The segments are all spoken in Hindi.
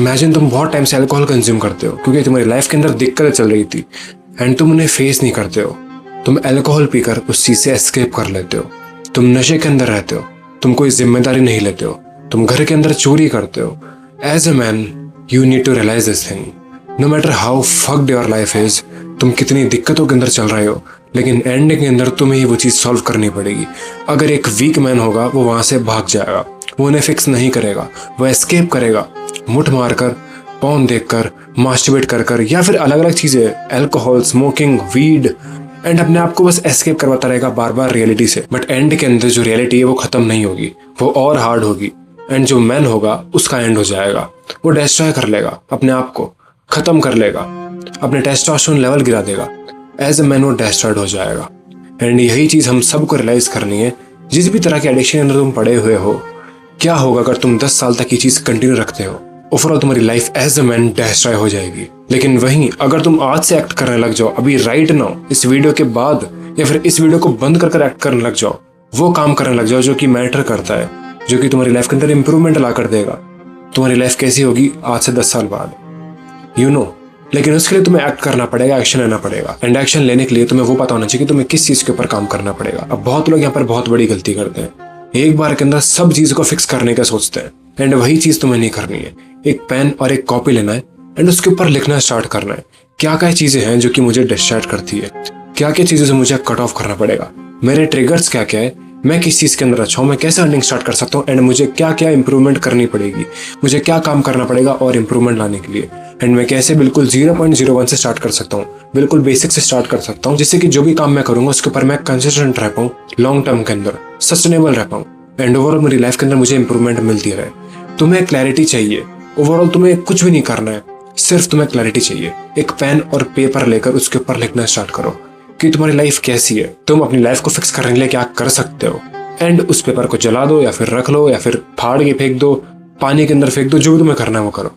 इमेजिन तुम बहुत टाइम से अल्कोहल कंज्यूम करते हो क्योंकि तुम्हारी लाइफ के अंदर दिक्कतें चल रही थी एंड तुम उन्हें फेस नहीं करते हो। तुम अल्कोहल पीकर उस चीज से एस्केप कर लेते हो। तुम नशे के अंदर रहते हो। तुम कोई जिम्मेदारी नहीं लेते हो। तुम घर के अंदर चोरी करते हो। As a man you need to realise this thing. No matter how fucked your life is, तुम कितनी दिक्कतों के अंदर चल रहे हो, लेकिन एंड के अंदर तुम्हें ही वो चीज़ सॉल्व करनी पड़ेगी। अगर एक वीक मैन होगा वो वहाँ से भाग जाएगा, वो उन्हें फिक्स नहीं करेगा, वो एस्केप करेगा मुठ मारकर, पॉर्न देखकर, मास्टरबेट कर कर, या फिर अलग अलग चीज़ें, अल्कोहल, स्मोकिंग, वीड, एंड अपने आप को बस एस्केप करवाता रहेगा बार बार रियलिटी से। बट एंड के अंदर जो रियलिटी है वो खत्म नहीं होगी, वो और हार्ड होगी। एंड जो मैन होगा उसका एंड हो जाएगा। वो डिस्ट्रॉय कर लेगा अपने आप को, खत्म कर लेगा, अपने टेस्टोस्टेरोन लेवल गिरा देगा। एज अ मैन वो डिस्ट्रॉयड हो जाएगा। एंड यही चीज़ हम सबको रियलाइज करनी है। जिस भी तरह के एडिक्शन के अंदर तुम पड़े हुए हो, क्या होगा अगर तुम 10 साल तक ये चीज़ कंटिन्यू रखते हो? ओवरऑल तुम्हारी life as a man destroy हो जाएगी। लेकिन वहीं अगर तुम आज से एक्ट करने लग जाओ, अभी राइट नाउ, इस वीडियो के बाद, या फिर इस वीडियो को बंद कर एक्ट करने लग जाओ, वो काम करने लग जाओ जो कि मैटर करता है, जो कि तुम्हारी लाइफ के अंदर इंप्रूवमेंट ला कर देगा। तुम्हारी लाइफ कैसी होगी आज से 10 साल बाद, यू नो। लेकिन उसके लिए तुम्हें एक्ट करना पड़ेगा, एक्शन लेना पड़ेगा। एंड एक्शन लेने के लिए तुम्हें वो पता होना चाहिए कि तुम्हें किस चीज़ के ऊपर काम करना पड़ेगा। अब बहुत लोग यहाँ पर बहुत बड़ी गलती करते हैं, एक बार के अंदर सब चीज़ को फिक्स करने का सोचते हैं। एंड वही चीज़ तुम्हें नहीं करनी है। एक पेन और एक कॉपी लेना है एंड उसके ऊपर लिखना स्टार्ट करना है। क्या क्या चीज़ें हैं जो कि मुझे डिस्ट्रैक्ट करती है, क्या क्या चीज़ों से मुझे कट ऑफ करना पड़ेगा, मेरे ट्रिगर्स क्या क्या है, मैं किस चीज़ के अंदर अच्छा हूँ, मैं कैसे अर्निंग स्टार्ट कर सकता हूँ, एंड मुझे क्या क्या इंप्रूवमेंट करनी पड़ेगी, मुझे क्या काम करना पड़ेगा और इंप्रूवमेंट लाने के लिए। एंड मैं कैसे बिल्कुल 0.01 से स्टार्ट कर सकता हूँ, बिल्कुल बेसिक से स्टार्ट कर सकता हूँ, जिससे कि जो भी काम मैं करूँगा उसके ऊपर मैं कंसिस्टेंट रह पाऊँ, लॉन्ग टर्म के अंदर सस्टेनेबल रह पाऊँ, एंड ओवरऑल मेरी लाइफ के अंदर मुझे इंप्रूवमेंट मिलती रहे। तुम्हें क्लैरिटी चाहिए। ओवरऑल तुम्हें कुछ भी नहीं करना है, सिर्फ तुम्हें क्लैरिटी चाहिए। एक पेन और पेपर लेकर उसके ऊपर लिखना स्टार्ट करो कि तुम्हारी लाइफ कैसी है, तुम अपनी लाइफ को फिक्स करने के लिए क्या कर सकते हो। एंड उस पेपर को जला दो या फिर रख लो या फिर फाड़ के फेंक दो, पानी के अंदर फेंक दो, जो भी तुम्हें करना है वो करो।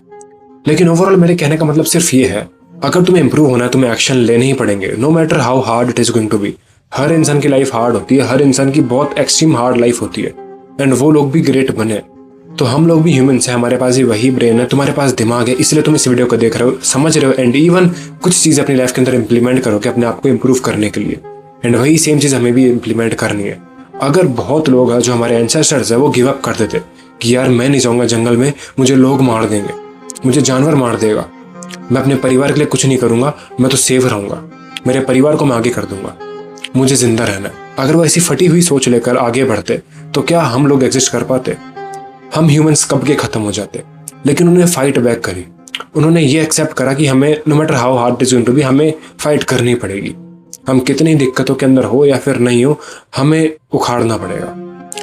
लेकिन ओवरऑल मेरे कहने का मतलब सिर्फ ये है, अगर तुम्हें इंप्रूव होना है तुम्हें एक्शन लेने ही पड़ेंगे, no matter how hard it is going to be. हर इंसान की लाइफ हार्ड होती है, हर इंसान की बहुत एक्सट्रीम हार्ड लाइफ होती है, एंड वो लोग भी ग्रेट बने। तो हम लोग भी ह्यूमंस हैं, हमारे पास भी वही ब्रेन है, तुम्हारे पास दिमाग है, इसलिए तुम इस वीडियो को देख रहे हो, समझ रहे हो, एंड इवन कुछ चीज़ें अपनी लाइफ के अंदर इंप्लीमेंट करोगे अपने आप को इंप्रूव करने के लिए। एंड वही सेम चीज़ हमें भी इंप्लीमेंट करनी है। अगर बहुत लोग हैं जो हमारे एंसेस्टर्स है वो गिव अप कर देते कि यार मैं नहीं जाऊँगा जंगल में, मुझे लोग मार देंगे, मुझे जानवर मार देगा, मैं अपने परिवार के लिए कुछ नहीं करूँगा, मैं तो सेफ रहूँगा, मेरे परिवार को मैं आगे कर दूंगा, मुझे जिंदा रहना है। अगर वो ऐसी फटी हुई सोच लेकर आगे बढ़ते तो क्या हम लोग एग्जिस्ट कर पाते? हम ह्यूमंस कब के खत्म हो जाते। लेकिन उन्होंने फाइट बैक करी, उन्होंने ये एक्सेप्ट करा कि हमें no matter how hard it is going to be, हमें फाइट करनी पड़ेगी। हम कितनी दिक्कतों के अंदर हो या फिर नहीं हो, हमें उखाड़ना पड़ेगा,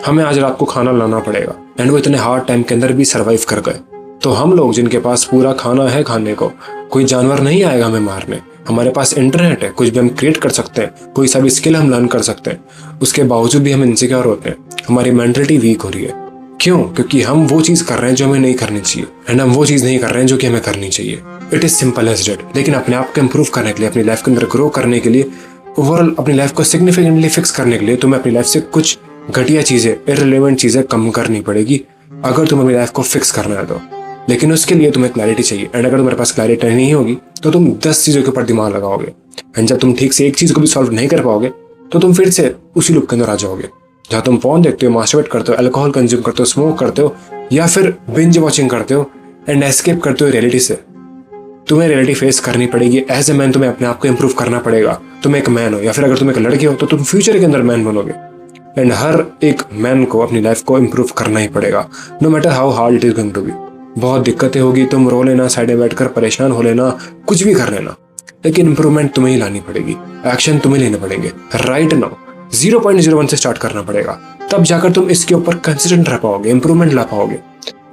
हमें आज रात को खाना लाना पड़ेगा। एंड वो इतने हार्ड टाइम के अंदर भी सर्वाइव कर गए। तो हम लोग जिनके पास पूरा खाना है खाने को, कोई जानवर नहीं आएगा हमें मारने, हमारे पास इंटरनेट है, कुछ भी हम क्रिएट कर सकते हैं, कोई सा भी स्किल हम लर्न कर सकते हैं, उसके बावजूद भी हम इनसिक्योर होते हैं, हमारी मेंटलिटी वीक हो रही है। क्यों? क्योंकि हम वो चीज़ कर रहे हैं जो हमें नहीं करनी चाहिए, एंड हम वो चीज़ नहीं कर रहे हैं जो कि हमें करनी चाहिए। It is simple as that. लेकिन अपने आप को इम्प्रूव करने के लिए, अपनी लाइफ के अंदर ग्रो करने के लिए, ओवरऑल अपनी लाइफ को सिग्निफिकेंटली फिक्स करने के लिए तुम्हें अपनी लाइफ से कुछ घटिया चीज़ें, इररिलेवेंट चीज़ें कम करनी पड़ेगी अगर तुम्हें अपनी लाइफ को फिक्स करना है तो। लेकिन उसके लिए तुम्हें क्लैरिटी चाहिए, एंड अगर तुम्हारे पास क्लैरिटी नहीं होगी तो तुम 10 चीज़ों के ऊपर दिमाग लगाओगे, एंड जब तुम ठीक से एक चीज़ को भी सॉल्व नहीं कर पाओगे तो तुम फिर से उसी लूप के अंदर आ जाओगे जहाँ तुम पॉर्न देखते हो, मास्टरबेट करते हो, अल्कोहल कंज्यूम करते हो, स्मोक करते हो, या फिर बिंज वॉचिंग करते हो एंड एस्केप करते हो रियलिटी से। तुम्हें रियलिटी फेस करनी पड़ेगी। एज ए मैन तुम्हें अपने आप को इंप्रूव करना पड़ेगा। तुम एक मैन हो, या फिर अगर तुम एक लड़के हो तो तुम फ्यूचर के अंदर मैन बनोगे। एंड हर एक मैन को अपनी लाइफ को इंप्रूव करना ही पड़ेगा, no matter how hard it is going to be. बहुत दिक्कतें होगी, तुम रो लेना, साइड में बैठकर परेशान हो लेना, कुछ भी कर लेना, लेकिन इंप्रूवमेंट तुम्हें ही लानी पड़ेगी, एक्शन तुम्हें लेने पड़ेंगे राइट नाउ। 0.01 से स्टार्ट करना पड़ेगा, तब जाकर तुम इसके ऊपर कंसिस्टेंट रह पाओगे, इंप्रूवमेंट ला पाओगे।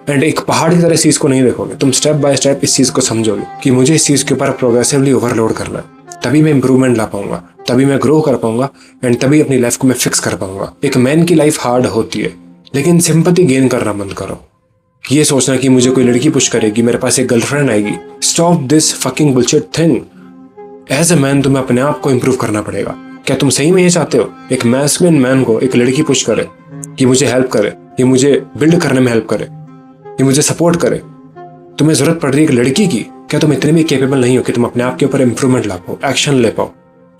एंड एक पहाड़ की तरह इस चीज़ को नहीं देखोगे, तुम स्टेप बाय स्टेप इस चीज़ को समझोगे कि मुझे इस चीज़ के ऊपर प्रोग्रेसिवली ओवरलोड करना है, तभी मैं इंप्रूवमेंट ला पाऊंगा, तभी मैं ग्रो कर पाऊंगा, एंड तभी अपनी लाइफ को मैं फिक्स कर पाऊंगा। एक मैन की लाइफ हार्ड होती है, लेकिन सिंपैथी गेन करना बंद करो। ये सोचना कि मुझे कोई लड़की पुश करेगी, मेरे पास एक गर्लफ्रेंड आएगी, stop this fucking bullshit thing. As a man तुम्हें अपने आप को इंप्रूव करना पड़ेगा। क्या तुम सही में ये चाहते हो एक मैस्कुलिन मैन को एक लड़की पुश करे, कि मुझे हेल्प करे, ये मुझे बिल्ड करने में हेल्प करे, ये मुझे सपोर्ट करे? तुम्हें जरूरत पड़ रही है एक लड़की की, क्या तुम इतने भी केपेबल नहीं हो कि तुम अपने आप के ऊपर इंप्रूवमेंट ला पाओ, एक्शन ले पाओ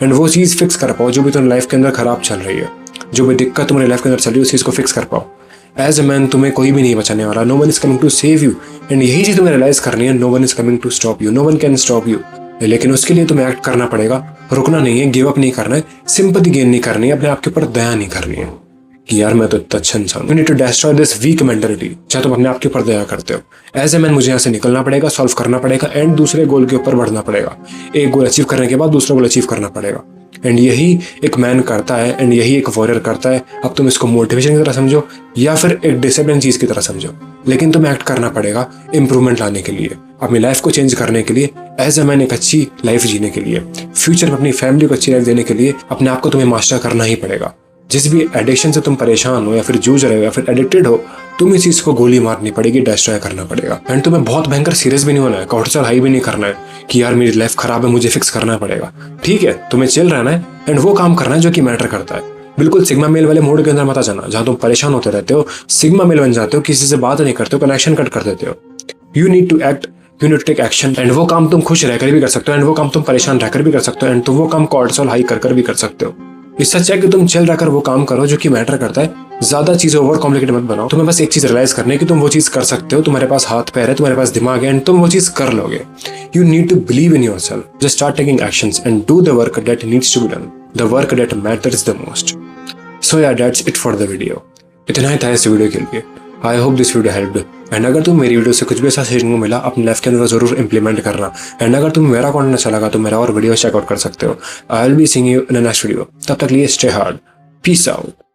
एंड वो चीज़ फिक्स कर पाओ जो भी तुम्हारी लाइफ के अंदर खराब चल रही है, जो भी दिक्कत तुम्हारी लाइफ के अंदर चल रही है उस चीज़ को फिक्स कर पाओ। एज अ मैन तुम्हें कोई भी नहीं बचाने वाला, no one is coming to save you and यही चीज़ तुम्हें रियलाइज करनी है, no one is coming to stop you, no one can stop you. लेकिन उसके लिए तुम्हें एक्ट करना पड़ेगा, रुकना नहीं है, गिव अप नहीं करना है, सिंपैथी गेन नहीं करनी है, अपने आप के ऊपर दया नहीं करनी है कि यार मैं तो इतना अच्छा इंसान हूं। You need to destroy this weak mentality. चाहे तुम अपने आप के ऊपर दया करते हो, एज ए मैन मुझे यहाँ से निकलना पड़ेगा, सॉल्व करना पड़ेगा एंड दूसरे गोल के ऊपर बढ़ना पड़ेगा। एक गोल अचीव करने के बाद दूसरा गोल अचीव करना पड़ेगा एंड यही एक मैन करता है एंड यही एक वॉरियर करता है। अब तुम इसको मोटिवेशन की तरह समझो या फिर एक डिसिप्लिन चीज की तरह समझो, लेकिन तुम्हें एक्ट करना पड़ेगा इंप्रूवमेंट लाने के लिए, अपनी लाइफ को चेंज करने के लिए, एज ए मैन एक अच्छी लाइफ जीने के लिए, फ्यूचर में अपनी फैमिली को अच्छी लाइफ देने के लिए अपने आप को तुम्हें मास्टर करना ही पड़ेगा। जिस भी एडिक्शन से तुम परेशान हो या फिर जूझ रहे हो या फिर एडिक्टेड हो, तुम इस चीज को गोली मारनी पड़ेगी, डिस्ट्रॉय करना पड़ेगा एंड तुम्हें बहुत भयंकर सीरियस भी नहीं होना है, कॉर्टिसोल हाई भी नहीं करना है कि यार मेरी लाइफ खराब है मुझे फिक्स करना पड़ेगा। ठीक है, तुम्हें चिल रहना है एंड वो काम करना है जो कि मैटर करता है। बिल्कुल सिग्मा मेल वाले मोड के अंदर मत आ जाना जहां तुम परेशान होते रहते हो, सिग्मा मेल बन जाते हो, किसी से बात नहीं करते हो, कनेक्शन कट कर देते हो। You need to act, you need to take action and वो काम तुम खुश रहकर भी कर सकते हो एंड वो काम तुम परेशान रहकर भी कर सकते हो एंड तुम वो काम कॉर्टिसोल हाई कर भी कर सकते हो। इससे अच्छा है कि तुम चिल रहकर वो काम करो जो कि मैटर करता है, ज्यादा चीजें ओवर कॉम्प्लिकेट मत बनाओ। तुम्हें बस एक चीज रियलाइज करनी है कि तुम वो चीज कर सकते हो, तुम्हारे पास हाथ पैर है, तुम्हारे पास दिमाग है एंड तुम वो चीज कर लोगे। You need to believe in yourself, just start taking actions and do the work that needs to be done, the work that matters the most. So yeah that's it for the video. इतना ही था इस वीडियो के लिए। I hope this video helped and अगर तुम मेरी वीडियो से कुछ भी ऐसा सीखने को मिला अपने लाइफ के अंदर जरूर इंप्लीमेंट करना एंड अगर तुम मेरा कंटेंट अच्छा लगा तो मेरा और वीडियो चेकआउट कर सकते हो। I will be seeing you in the next video. तब तक लिए स्टे हार्ड, पीस आउट।